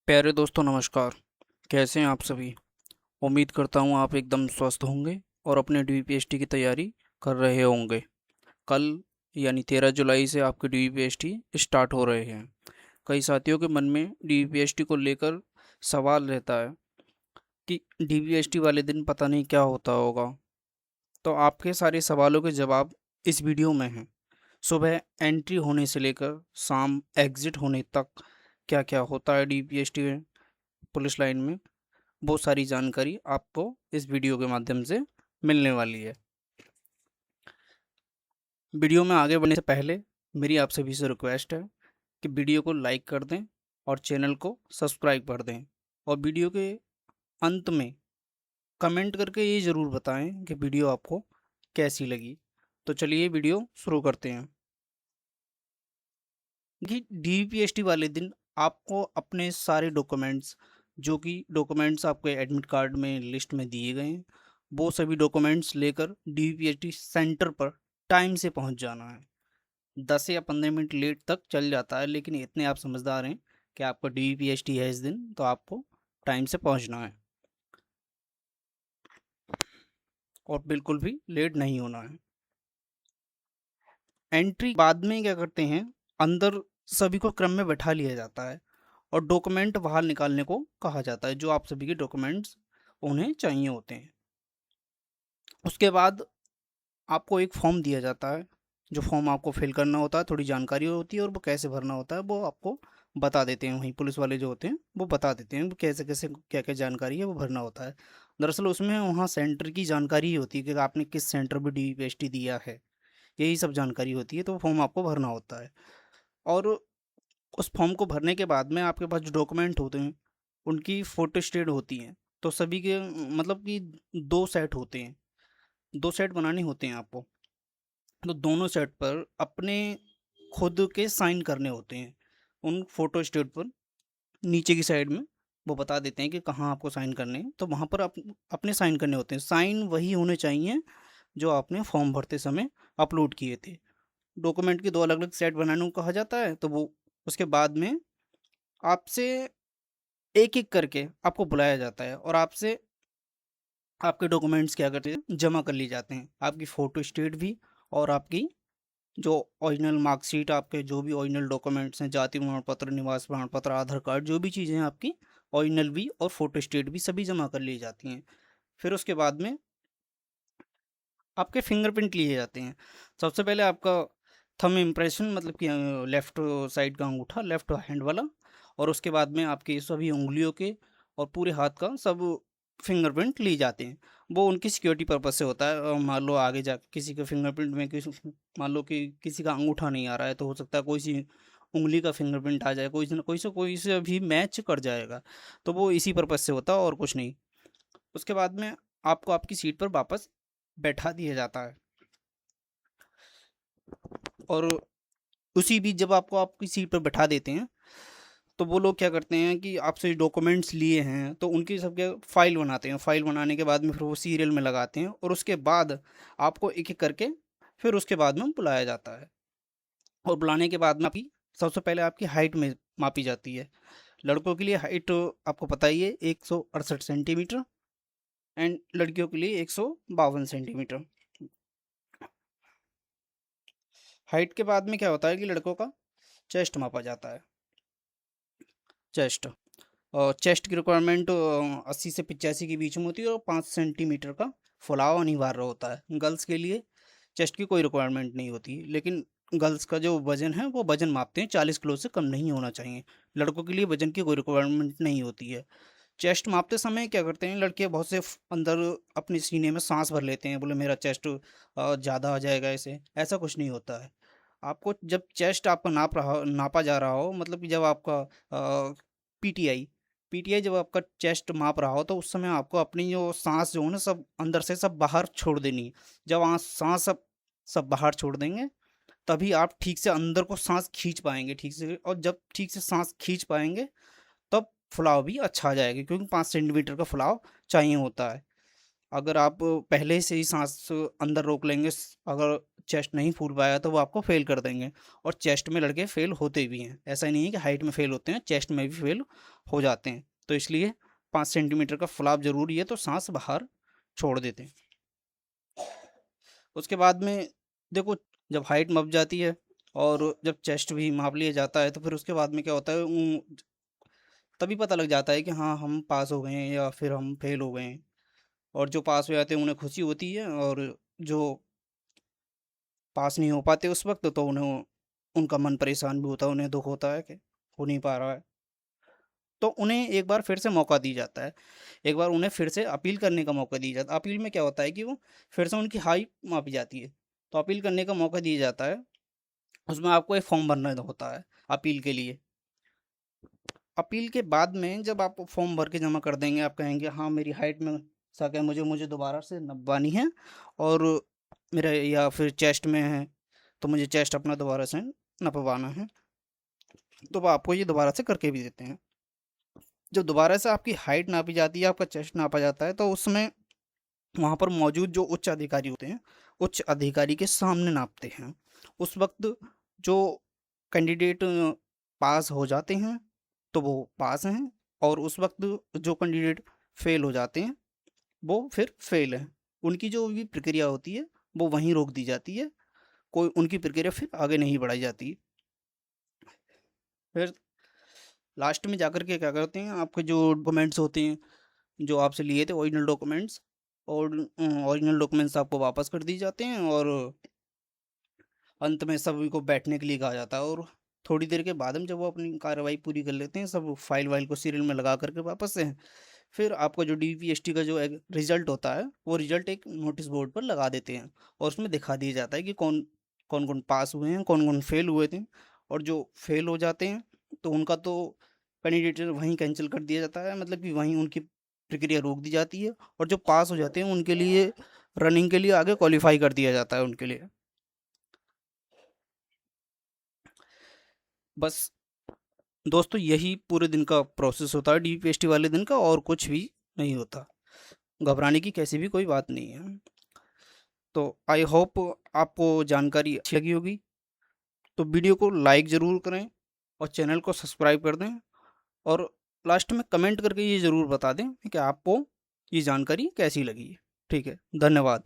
प्यारे दोस्तों नमस्कार। कैसे हैं आप सभी? उम्मीद करता हूँ आप एकदम स्वस्थ होंगे और अपने डीपीएसटी की तैयारी कर रहे होंगे। कल यानी 13 जुलाई से आपके डीपीएसटी स्टार्ट हो रहे हैं। कई साथियों के मन में डीपीएसटी को लेकर सवाल रहता है कि डीपीएसटी वाले दिन पता नहीं क्या होता होगा। तो आपके सारे सवालों के जवाब इस वीडियो में हैं। सुबह एंट्री होने से लेकर शाम एग्जिट होने तक क्या क्या होता है डीपीएसटी में, पुलिस लाइन में, वो सारी जानकारी आपको इस वीडियो के माध्यम से मिलने वाली है। वीडियो में आगे बढ़ने से पहले मेरी आप सभी से रिक्वेस्ट है कि वीडियो को लाइक कर दें और चैनल को सब्सक्राइब कर दें, और वीडियो के अंत में कमेंट करके ये ज़रूर बताएं कि वीडियो आपको कैसी लगी। तो चलिए वीडियो शुरू करते हैं। कि डीपीएसटी वाले दिन आपको अपने सारे डॉक्यूमेंट्स, जो कि डॉक्यूमेंट्स आपके एडमिट कार्ड में लिस्ट में दिए गए हैं, वो सभी डॉक्यूमेंट्स लेकर डीपीएसटी सेंटर पर टाइम से पहुंच जाना है। 10 या 15 मिनट लेट तक चल जाता है, लेकिन इतने आप समझदार हैं कि आपका डीपीएसटी है इस दिन, तो आपको टाइम से पहुंचना है और बिल्कुल भी लेट नहीं होना है। एंट्री बाद में क्या करते हैं, अंदर सभी को क्रम में बैठा लिया जाता है और डॉक्यूमेंट बाहर निकालने को कहा जाता है, जो आप सभी के डॉक्यूमेंट्स उन्हें चाहिए होते हैं। उसके बाद आपको एक फॉर्म दिया जाता है, जो फॉर्म आपको फिल करना होता है। थोड़ी जानकारी होती है और वो कैसे भरना होता है वो आपको बता देते हैं, वहीं पुलिस वाले जो होते हैं वो बता देते हैं वो कैसे कैसे क्या क्या जानकारी है वो भरना होता है। दरअसल उसमें वहाँ सेंटर की जानकारी ही होती है कि आपने किस सेंटर पर डीपीएसटी दिया है, यही सब जानकारी होती है। तो वो फॉर्म आपको भरना होता है, और उस फॉर्म को भरने के बाद में आपके पास जो डॉक्यूमेंट होते हैं उनकी फ़ोटो स्टेट होती हैं। तो सभी के मतलब कि 2 सेट होते हैं, 2 सेट बनाने होते हैं आपको। तो दोनों सेट पर अपने खुद के साइन करने होते हैं। उन फ़ोटो स्टेट पर नीचे की साइड में वो बता देते हैं कि कहाँ आपको साइन करने हैं, तो वहाँ पर अपने साइन करने होते हैं। साइन वही होने चाहिए जो आपने फॉर्म भरते समय अपलोड किए थे। डॉक्यूमेंट के 2 अलग-अलग सेट बनाने को कहा जाता है, तो वो उसके बाद में आपसे एक-एक करके आपको बुलाया जाता है और आपसे आपके डॉक्यूमेंट्स क्या करते हैं, जमा कर लिए जाते हैं। आपकी फ़ोटो स्टेट भी, और आपकी जो ओरिजिनल मार्कशीट, आपके जो भी ओरिजिनल डॉक्यूमेंट्स हैं, जाति प्रमाण पत्र, निवास प्रमाण पत्र, आधार कार्ड, जो भी चीज़ें हैं आपकी ओरिजिनल भी और फ़ोटो स्टेट भी सभी जमा कर ली जाती हैं। फिर उसके बाद में आपके फिंगरप्रिंट लिए जाते हैं। सबसे पहले आपका थंब इम्प्रेशन, मतलब कि लेफ़्ट साइड का अंगूठा, लेफ़्ट हैंड वाला, और उसके बाद में आपकी सभी उँगलियों के और पूरे हाथ का सब फिंगरप्रिंट लिए जाते हैं। वो उनकी सिक्योरिटी पर्पज़ से होता है। मान लो आगे जा किसी के फिंगरप्रिंट में मान लो कि किसी का अंगूठा नहीं आ रहा है, तो हो सकता है कोई सी उँगली का फिंगरप्रिंट आ जाए, कोई से भी मैच कर जाएगा। तो वो इसी पर्पज़ से होता है और कुछ नहीं। उसके बाद में आपको आपकी सीट पर वापस बैठा दिया जाता है, और उसी बीच जब आपको आपकी सीट पर बैठा देते हैं, तो वो लोग क्या करते हैं कि आपसे डॉक्यूमेंट्स लिए हैं तो उनकी सबके फ़ाइल बनाते हैं। फ़ाइल बनाने के बाद में फिर वो सीरियल में लगाते हैं, और उसके बाद आपको एक-एक करके फिर उसके बाद में बुलाया जाता है। और बुलाने के बाद में आपकी सबसे पहले आपकी हाइट में मापी जाती है। लड़कों के लिए हाइट आपको पता ही है 168 सेंटीमीटर, एंड लड़कियों के लिए 152 सेंटीमीटर। हाइट के बाद में क्या होता है कि लड़कों का चेस्ट मापा जाता है। चेस्ट और चेस्ट की रिक्वायरमेंट 80 से 85 के बीच में होती है, और 5 सेंटीमीटर का फुलाव अनिवार्य होता है। गर्ल्स के लिए चेस्ट की कोई रिक्वायरमेंट नहीं होती, लेकिन गर्ल्स का जो वज़न है वो वज़न मापते हैं, 40 किलो से कम नहीं होना चाहिए। लड़कों के लिए वज़न की कोई रिक्वायरमेंट नहीं होती है। चेस्ट मापते समय क्या करते हैं लड़के, बहुत से अंदर अपने सीने में सांस भर लेते हैं, बोले मेरा चेस्ट ज़्यादा आ जाएगा ऐसे। ऐसा कुछ नहीं होता है। आपको जब चेस्ट आपका नापा जा रहा हो, मतलब कि जब आपका पीटीआई पीटीआई जब आपका चेस्ट माप रहा हो, तो उस समय आपको अपनी जो सांस जो है ना, सब अंदर से सब बाहर छोड़ देनी है। जब आप सांस सब सब बाहर छोड़ देंगे, तभी आप ठीक से अंदर को सांस खींच पाएंगे ठीक से, और जब ठीक से सांस खींच पाएंगे तब फुलाव भी अच्छा आ जाएगा, क्योंकि 5 सेंटीमीटर का फुलाव चाहिए होता है। अगर आप पहले से ही सांस अंदर रोक लेंगे, अगर चेस्ट नहीं फूल पाया तो वो आपको फेल कर देंगे। और चेस्ट में लड़के फेल होते भी हैं, ऐसा नहीं है कि हाइट में फेल होते हैं, चेस्ट में भी फेल हो जाते हैं। तो इसलिए 5 सेंटीमीटर का फुलाव जरूरी है, तो सांस बाहर छोड़ देते हैं। उसके बाद में देखो, जब हाइट माप जाती है और जब चेस्ट भी माप लिया जाता है, तो फिर उसके बाद में क्या होता है, तभी पता लग जाता है कि हाँ हम पास हो गए हैं या फिर हम फेल हो गए हैं। और जो पास हो जाते हैं उन्हें खुशी होती है, और जो पास नहीं हो पाते उस वक्त, तो उन्हें उनका मन परेशान भी होता है, उन्हें दुख होता है कि हो नहीं पा रहा है। तो उन्हें एक बार फिर से मौका दी जाता है, एक बार उन्हें फिर से अपील करने का मौका दिया जाता है। अपील में क्या होता है कि वो फिर से उनकी हाइट मापी जाती है, तो अपील करने का मौका दिया जाता है। उसमें आपको एक फॉर्म भरना होता है अपील के लिए। अपील के बाद में जब आप फॉर्म भर के जमा कर देंगे, आप कहेंगे हाँ मेरी हाइट में शक है, मुझे मुझे दोबारा से नपवानी है, और मेरा या फिर चेस्ट में है तो मुझे चेस्ट अपना दोबारा से नपवाना है, तो वो आपको ये दोबारा से करके भी देते हैं। जब दोबारा से आपकी हाइट नापी जाती है, आपका चेस्ट नापा जाता है, तो उसमें वहाँ पर मौजूद जो उच्च अधिकारी होते हैं, उच्च अधिकारी के सामने नापते हैं। उस वक्त जो कैंडिडेट पास हो जाते हैं तो वो पास हैं, और उस वक्त जो कैंडिडेट फेल हो जाते हैं वो फिर फेल हैं। उनकी जो भी प्रक्रिया होती है वो वहीं रोक दी जाती है, कोई उनकी प्रक्रिया फिर आगे नहीं बढ़ाई जाती। फिर लास्ट में जाकर के क्या करते हैं, आपके जो डॉक्यूमेंट्स होते हैं जो आपसे लिए थे ओरिजिनल डॉक्यूमेंट्स, और ओरिजिनल डॉक्यूमेंट्स आपको वापस कर दिए जाते हैं, और अंत में सभी को बैठने के लिए कहा जाता है। और थोड़ी देर के बाद में जब वो अपनी कार्रवाई पूरी कर लेते हैं, सब फाइल वाइल को सीरियल में लगा करके वापस से, फिर आपका जो डीपीएसटी का जो एक रिजल्ट होता है, वो रिजल्ट एक नोटिस बोर्ड पर लगा देते हैं, और उसमें दिखा दिया जाता है कि कौन कौन कौन पास हुए हैं, कौन कौन फेल हुए थे। और जो फेल हो जाते हैं तो उनका तो कैंडिडेट वहीं कैंसिल कर दिया जाता है, मतलब कि वहीं उनकी प्रक्रिया रोक दी जाती है। और जो पास हो जाते हैं उनके लिए रनिंग के लिए आगे क्वालिफाई कर दिया जाता है उनके लिए। बस दोस्तों, यही पूरे दिन का प्रोसेस होता है डीपीएसटी वाले दिन का, और कुछ भी नहीं होता। घबराने की कैसी भी कोई बात नहीं है। तो आई होप आपको जानकारी अच्छी लगी होगी। तो वीडियो को लाइक ज़रूर करें और चैनल को सब्सक्राइब कर दें, और लास्ट में कमेंट करके ये ज़रूर बता दें कि आपको ये जानकारी कैसी लगी। ठीक है, धन्यवाद।